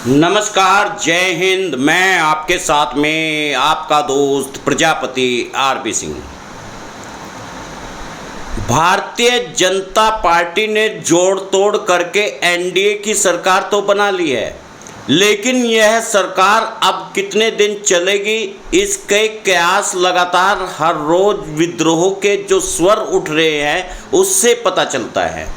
नमस्कार, जय हिंद। मैं आपके साथ में आपका दोस्त प्रजापति आरबी सिंह। भारतीय जनता पार्टी ने जोड़ तोड़ करके एनडीए की सरकार तो बना ली है, लेकिन यह सरकार अब कितने दिन चलेगी इसके कयास लगातार हर रोज विद्रोह के जो स्वर उठ रहे हैं उससे पता चलता है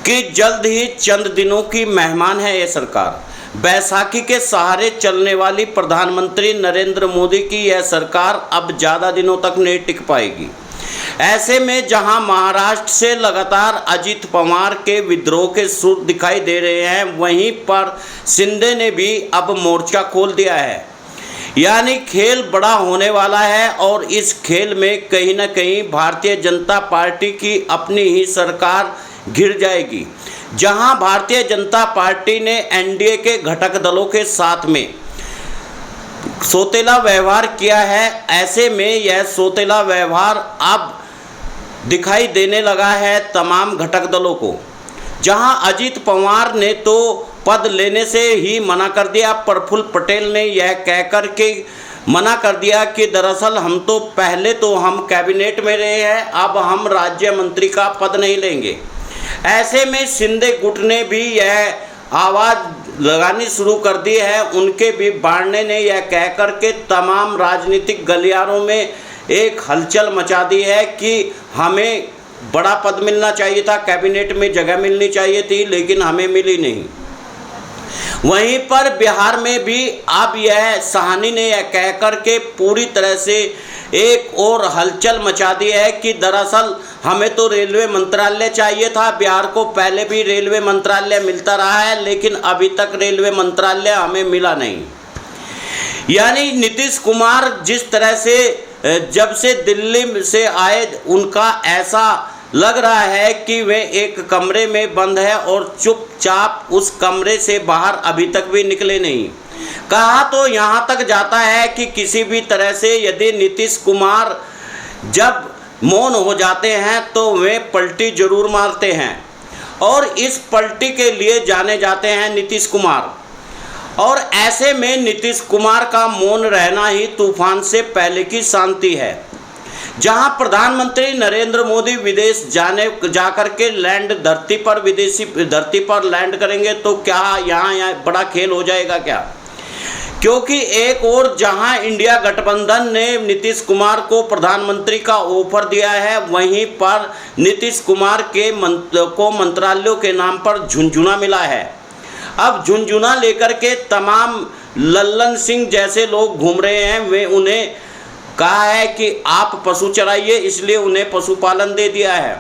कि जल्द ही चंद दिनों की मेहमान है यह सरकार। बैसाखी के सहारे चलने वाली प्रधानमंत्री नरेंद्र मोदी की यह सरकार अब ज़्यादा दिनों तक नहीं टिक पाएगी। ऐसे में जहां महाराष्ट्र से लगातार अजित पवार के विद्रोह के सुर दिखाई दे रहे हैं, वहीं पर शिंदे ने भी अब मोर्चा खोल दिया है। यानी खेल बड़ा होने वाला है और इस खेल में कहीं ना कहीं भारतीय जनता पार्टी की अपनी ही सरकार घिर जाएगी। जहां भारतीय जनता पार्टी ने एनडीए के घटक दलों के साथ में सौतेला व्यवहार किया है, ऐसे में यह सौतेला व्यवहार अब दिखाई देने लगा है तमाम घटक दलों को। जहां अजित पवार ने तो पद लेने से ही मना कर दिया, प्रफुल्ल पटेल ने यह कहकर के मना कर दिया कि दरअसल हम तो पहले तो हम कैबिनेट में रहे हैं, अब हम राज्य मंत्री का पद नहीं लेंगे। ऐसे में शिंदे गुट ने भी यह आवाज़ लगानी शुरू कर दी है। उनके भी बाड़ने ने यह कहकर के तमाम राजनीतिक गलियारों में एक हलचल मचा दी है कि हमें बड़ा पद मिलना चाहिए था, कैबिनेट में जगह मिलनी चाहिए थी, लेकिन हमें मिली नहीं। वहीं पर बिहार में भी अब यह साहनी ने यह कहकर के पूरी तरह से एक और हलचल मचा दी है कि दरअसल हमें तो रेलवे मंत्रालय चाहिए था। बिहार को पहले भी रेलवे मंत्रालय मिलता रहा है, लेकिन अभी तक रेलवे मंत्रालय हमें मिला नहीं। यानी नीतीश कुमार जिस तरह से जब से दिल्ली से आए, उनका ऐसा लग रहा है कि वे एक कमरे में बंद है और चुपचाप उस कमरे से बाहर अभी तक भी निकले नहीं। कहा तो यहाँ तक जाता है कि किसी भी तरह से यदि नीतीश कुमार जब मौन हो जाते हैं तो वे पलटी जरूर मारते हैं, और इस पलटी के लिए जाने जाते हैं नीतीश कुमार। और ऐसे में नीतीश कुमार का मौन रहना ही तूफान से पहले की शांति है। जहां प्रधानमंत्री नरेंद्र मोदी विदेश जाकर के विदेशी धरती पर लैंड करेंगे तो क्या यहाँ बड़ा खेल हो जाएगा क्या? क्योंकि एक और जहां इंडिया गठबंधन ने नीतीश कुमार को प्रधानमंत्री का ऑफर दिया है, वहीं पर नीतीश कुमार को मंत्रालयों के नाम पर झुनझुना मिला है। अब झुनझुना लेकर के तमाम लल्लन सिंह जैसे लोग घूम रहे हैं। वे उन्हें कहा है कि आप पशु चराइए, इसलिए उन्हें पशुपालन दे दिया है।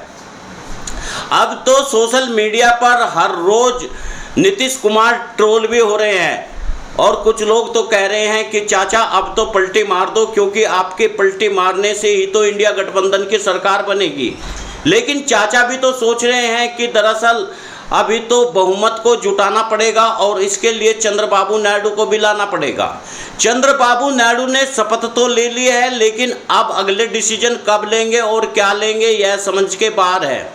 अब तो सोशल मीडिया पर हर रोज नीतीश कुमार ट्रोल भी हो रहे हैं, और कुछ लोग तो कह रहे हैं कि चाचा अब तो पलटी मार दो, क्योंकि आपके पलटी मारने से ही तो इंडिया गठबंधन की सरकार बनेगी। लेकिन चाचा भी तो सोच रहे हैं कि दरअसल अभी तो बहुमत को जुटाना पड़ेगा और इसके लिए चंद्रबाबू नायडू को भी लाना पड़ेगा। चंद्रबाबू नायडू ने शपथ तो ले ली है, लेकिन अब अगले डिसीजन कब लेंगे और क्या लेंगे यह समझ के बाहर है।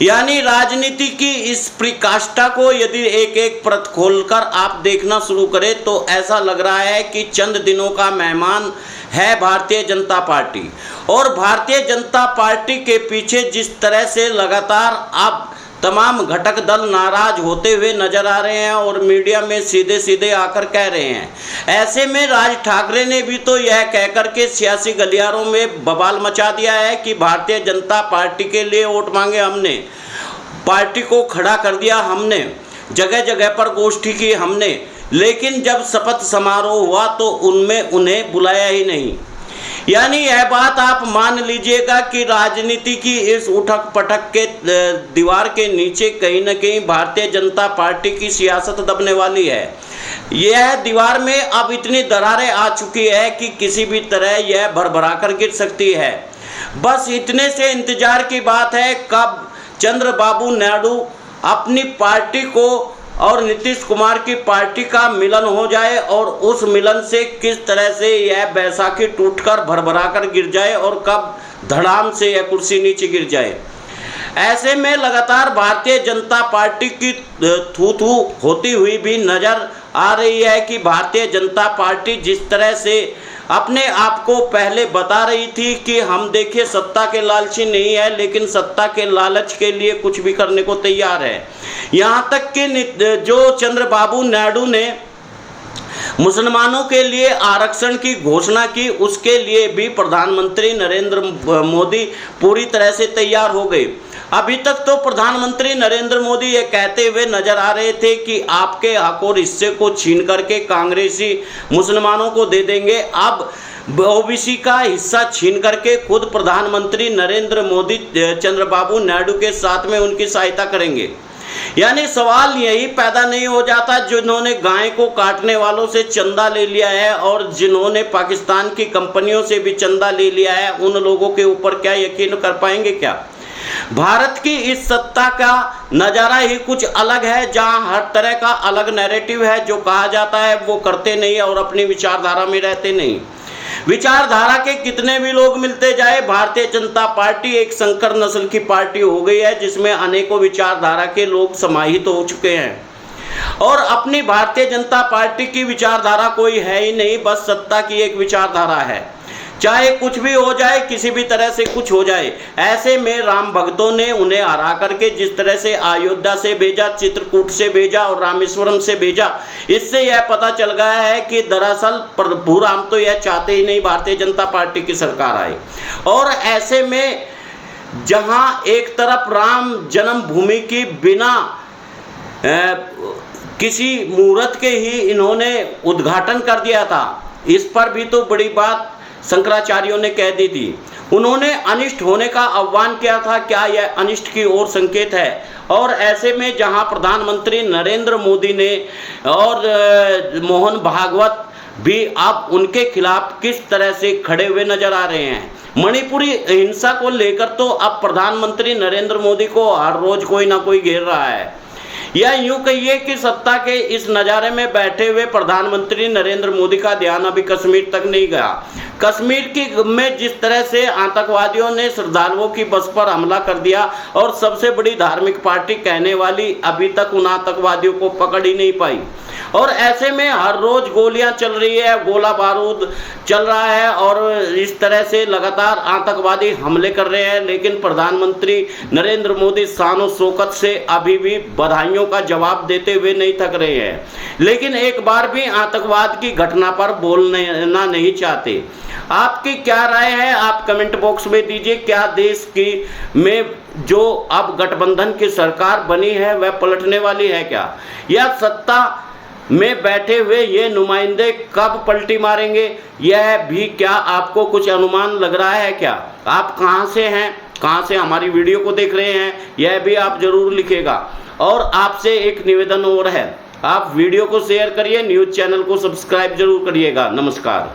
यानी राजनीति की इस प्रकाष्ठा को यदि एक एक परत खोलकर आप देखना शुरू करें तो ऐसा लग रहा है कि चंद दिनों का मेहमान है भारतीय जनता पार्टी। और भारतीय जनता पार्टी के पीछे जिस तरह से लगातार अब तमाम घटक दल नाराज होते हुए नजर आ रहे हैं और मीडिया में सीधे सीधे आकर कह रहे हैं, ऐसे में राज ठाकरे ने भी तो यह कहकर के सियासी गलियारों में बवाल मचा दिया है कि भारतीय जनता पार्टी के लिए वोट मांगे हमने, पार्टी को खड़ा कर दिया हमने, जगह जगह पर गोष्ठी की हमने, लेकिन जब शपथ समारोह हुआ तो उनमें उन्हें बुलाया ही नहीं। यानी यह बात आप मान लीजिएगा कि राजनीति की इस उठक पटक के दीवार के नीचे कहीं न कहीं भारतीय जनता पार्टी की सियासत दबने वाली है। यह दीवार में अब इतनी दरारें आ चुकी है कि किसी भी तरह यह भरभरा कर गिर सकती है। बस इतने से इंतजार की बात है कब चंद्रबाबू नायडू अपनी पार्टी को और नीतीश कुमार की पार्टी का मिलन हो जाए, और उस मिलन से किस तरह से यह बैसाखी टूटकर भरभरा कर गिर जाए और कब धड़ाम से यह कुर्सी नीचे गिर जाए। ऐसे में लगातार भारतीय जनता पार्टी की थू थू होती हुई भी नज़र आ रही है कि भारतीय जनता पार्टी जिस तरह से अपने आप को पहले बता रही थी कि हम देखिए सत्ता के लालची नहीं है, लेकिन सत्ता के लालच के लिए कुछ भी करने को तैयार है। यहाँ तक कि जो चंद्रबाबू नायडू ने मुसलमानों के लिए आरक्षण की घोषणा की, उसके लिए भी प्रधानमंत्री नरेंद्र मोदी पूरी तरह से तैयार हो गए। अभी तक तो प्रधानमंत्री नरेंद्र मोदी ये कहते हुए नजर आ रहे थे कि आपके हक और हिस्से को छीन करके कांग्रेसी मुसलमानों को दे देंगे। अब ओबीसी का हिस्सा छीन करके खुद प्रधानमंत्री नरेंद्र मोदी चंद्रबाबू नायडू के साथ में उनकी सहायता करेंगे। यानी सवाल यही पैदा नहीं हो जाता, जिन्होंने गाय को काटने वालों से चंदा ले लिया है और जिन्होंने पाकिस्तान की कंपनियों से भी चंदा ले लिया है, उन लोगों के ऊपर क्या यकीन कर पाएंगे क्या? भारत की इस सत्ता का नज़ारा ही कुछ अलग है, जहां हर तरह का अलग नैरेटिव है। जो कहा जाता है वो करते नहीं और अपनी विचारधारा में रहते नहीं। विचारधारा के कितने भी लोग मिलते जाए, भारतीय जनता पार्टी एक संकर नस्ल की पार्टी हो गई है, जिसमें अनेकों विचारधारा के लोग समाहित हो चुके हैं। और अपनी भारतीय जनता पार्टी की विचारधारा कोई है ही नहीं, बस सत्ता की एक विचारधारा है। चाहे कुछ भी हो जाए, किसी भी तरह से कुछ हो जाए। ऐसे में राम भक्तों ने उन्हें हरा करके जिस तरह से अयोध्या से भेजा, चित्रकूट से भेजा और रामेश्वरम से भेजा, इससे यह पता चल गया है कि दरअसल प्रभु राम तो यह चाहते ही नहीं भारतीय जनता पार्टी की सरकार आए। और ऐसे में जहां एक तरफ राम जन्मभूमि की बिना किसी मुहूर्त के ही इन्होंने उद्घाटन कर दिया था, इस पर भी तो बड़ी बात शंकराचार्यों ने कह दी थी। उन्होंने अनिष्ट होने का आह्वान किया था, क्या यह अनिष्ट की ओर संकेत है? और ऐसे में जहां प्रधानमंत्री नरेंद्र मोदी ने और मोहन भागवत भी अब उनके खिलाफ किस तरह से खड़े हुए नजर आ रहे हैं। मणिपुरी हिंसा को लेकर तो अब प्रधानमंत्री नरेंद्र मोदी को हर रोज कोई ना कोई घेर रहा है। या यूं कहिए कि सत्ता के इस नज़ारे में बैठे हुए प्रधानमंत्री नरेंद्र मोदी का ध्यान अभी कश्मीर तक नहीं गया। कश्मीर की में जिस तरह से आतंकवादियों ने श्रद्धालुओं की बस पर हमला कर दिया और सबसे बड़ी धार्मिक पार्टी कहने वाली अभी तक उन आतंकवादियों को पकड़ ही नहीं पाई। और ऐसे में हर रोज गोलियां चल रही है, गोला बारूद चल रहा है और इस तरह से लगातार आतंकवादी हमले कर रहे हैं, लेकिन प्रधानमंत्री नरेंद्र मोदी शान शौकत से अभी भी बधाइयों का जवाब देते हुए नहीं थक रहे हैं, लेकिन एक बार भी आतंकवाद की घटना पर बोलना नहीं चाहते। आपकी क्या राय है, आप कमेंट बॉक्स में दीजिए। क्या देश की में जो अब गठबंधन की सरकार बनी है वह पलटने वाली है क्या, या सत्ता में बैठे हुए ये नुमाइंदे कब पलटी मारेंगे, यह भी क्या आपको कुछ अनुमान लग रहा है क्या? आप कहां से हैं, कहां से हमारी वीडियो को देख रहे हैं, यह भी आप जरूर लिखिएगा। और आपसे एक निवेदन और है, आप वीडियो को शेयर करिए, न्यूज़ चैनल को सब्सक्राइब जरूर करिएगा। नमस्कार।